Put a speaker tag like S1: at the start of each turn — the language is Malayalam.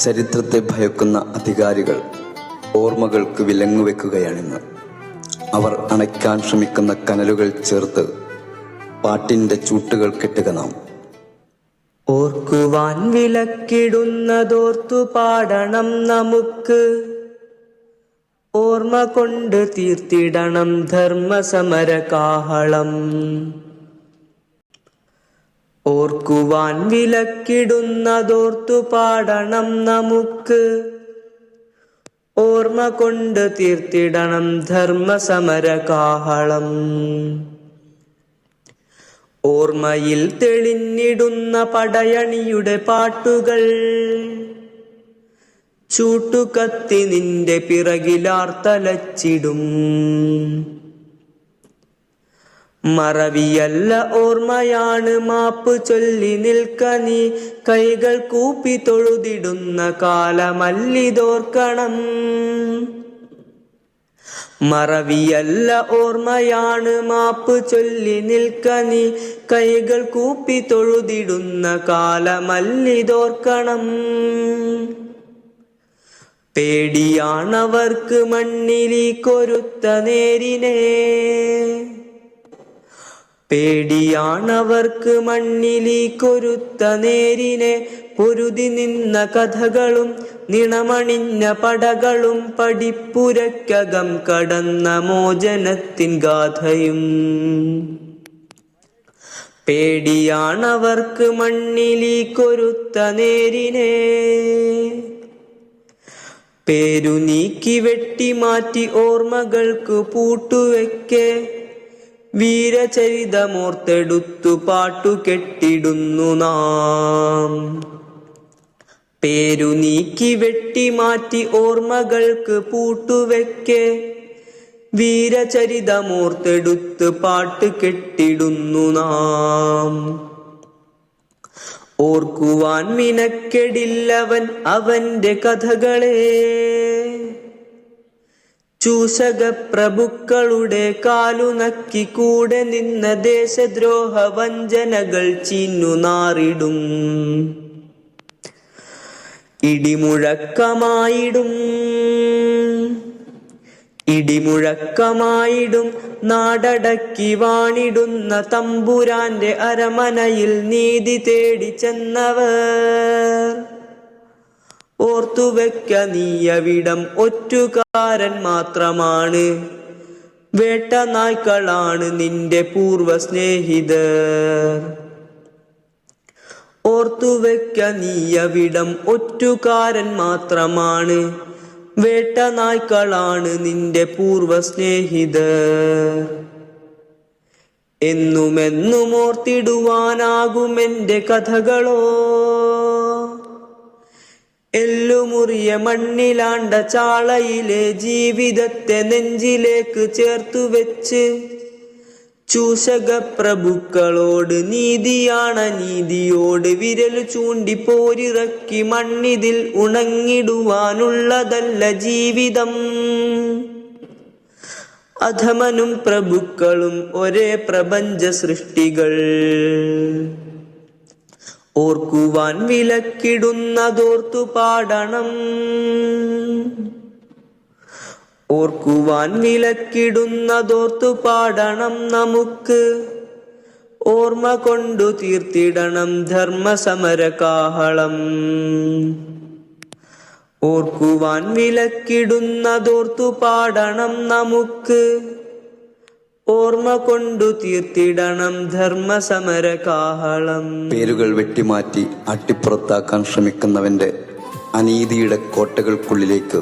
S1: ചരിത്രത്തെ ഭയക്കുന്ന അധികാരികൾ ഓർമ്മകൾക്ക് വിലങ്ങുവെക്കുകയാണിന്ന്. അവർ അണയ്ക്കാൻ ശ്രമിക്കുന്ന കനലുകൾ ചേർത്ത് പാട്ടിൻ്റെ ചൂട്ടുകൾ കെട്ടുക നാം.
S2: ഓർക്കുവാൻ വിലക്കിടുന്നതോർത്തു പാടണം നമുക്ക്, ഓർമ്മ കൊണ്ട് തീർത്തിടണം ധർമ്മസമര കാഹളം. ഓർക്കുവാൻ വിലക്കിടുന്നതോർത്തു പാടണം നമുക്ക്, ഓർമ്മ കൊണ്ട് തീർത്തിടണം ധർമ്മസമര കാഹളം. ഓർമ്മയിൽ തെളിഞ്ഞിടുന്ന പടയണിയുടെ പാട്ടുകൾ ചൂട്ടുകത്തി നിന്റെ പിറകിലാർത്തലച്ചിടും. മറവിയല്ല ഓർമ്മയാണ് മാപ്പ് ചൊല്ലി നിൽക്ക നീ, കൈകൾ കൂപ്പി തൊഴുതിടുന്ന കാലമല്ലിതോർക്കണം. മറവിയല്ല ഓർമ്മയാണ് മാപ്പ് ചൊല്ലി നിൽക്ക നീ, കൈകൾ കൂപ്പി തൊഴുതിടുന്ന കാലമല്ലിതോർക്കണം. പേടിയാണവർക്ക് മണ്ണിലീ കൊരുത്ത നേരിനെ, പേടിയാണവർക്ക് മണ്ണിലീ കൊരുത്ത നേരിനെ. പൊരുതി നിന്ന കഥകളും നിണമണിഞ്ഞ പടകളും പടിപ്പുരക്കകം കടന്ന മോചനത്തിൻ ഗാഥയും. പേടിയാണവർക്ക് മണ്ണിലീ കൊരുത്ത നേരിനെ, പേരു നീക്കി വെട്ടിമാറ്റി ഓർമ്മകൾക്ക് പൂട്ടുവെക്കെ. വീരചരിതമോർത്തെടുത്തു പാട്ടു കെട്ടിടുന്നു നാം. പേരു നീക്കി വെട്ടിമാറ്റി ഓർമ്മകൾക്ക് പൂട്ടുവെക്കെ. വീരചരിതമോർത്തെടുത്ത് പാട്ട് കെട്ടിടുന്നു നാം. ഓർക്കുവാൻ മിനക്കെടില്ലവൻ അവന്റെ കഥകളെ, ചൂഷക പ്രഭുക്കളുടെ കാലുനക്കി കൂടെ നിന്ന ദേശദ്രോഹ വഞ്ചനകൾ ചീന്നു നാറിടും. ഇടിമുഴക്കമായിടും ഇടിമുഴക്കമായിടും നാടടക്കി വാണിടുന്ന തമ്പുരാന്റെ അരമനയിൽ നീതി തേടി ചെന്നവർ. ഓർത്തുവെക്ക നീയവിടം ഒറ്റുകാരൻ മാത്രമാണ്, വേട്ടനായ്ക്കളാണ് നിന്റെ പൂർവ സ്നേഹിതർ. ഓർത്തുവെക്ക നീയവിടം ഒറ്റുകാരൻ മാത്രമാണ്, വേട്ടനായ്ക്കളാണ് നിന്റെ പൂർവ സ്നേഹിതർ. എന്നുമെന്നും ഓർത്തിടുവാനാകുമെന്റെ കഥകളോ, എല്ലുമുറിയ മണ്ണിലാണ്ട ചാളയിലെ ജീവിതത്തെ നെഞ്ചിലേക്ക് ചേർത്തു വെച്ച്. ചൂഷക പ്രഭുക്കളോട് നീതിയാണ് നീതിയോട് വിരല് ചൂണ്ടി പോരിറക്കി. മണ്ണിതിൽ ഉണങ്ങിടുവാനുള്ളതല്ല ജീവിതം. അധമനും പ്രഭുക്കളും ഒരേ പ്രപഞ്ച സൃഷ്ടികൾ. ഓർക്കുവാൻ വിലക്കിടുന്നതോർത്തു പാടണം, ഓർക്കുവാൻ വിലക്കിടുന്നതോർത്തു പാടണം നമുക്ക്, ഓർമ്മ കൊണ്ടു തീർത്തിടണം ധർമ്മസമര കാഹളം. ഓർക്കുവാൻ വിലക്കിടുന്നതോർത്തു പാടണം നമുക്ക്, ഓർമ്മ കൊണ്ടു തീർത്തിടണം ധർമ്മസമര കാഹളം.
S1: പേരുകൾ വെട്ടിമാറ്റി അട്ടിപ്പുറത്താക്കാൻ ശ്രമിക്കുന്നവന്റെ അനീതിയുടെ കോട്ടകൾക്കുള്ളിലേക്ക്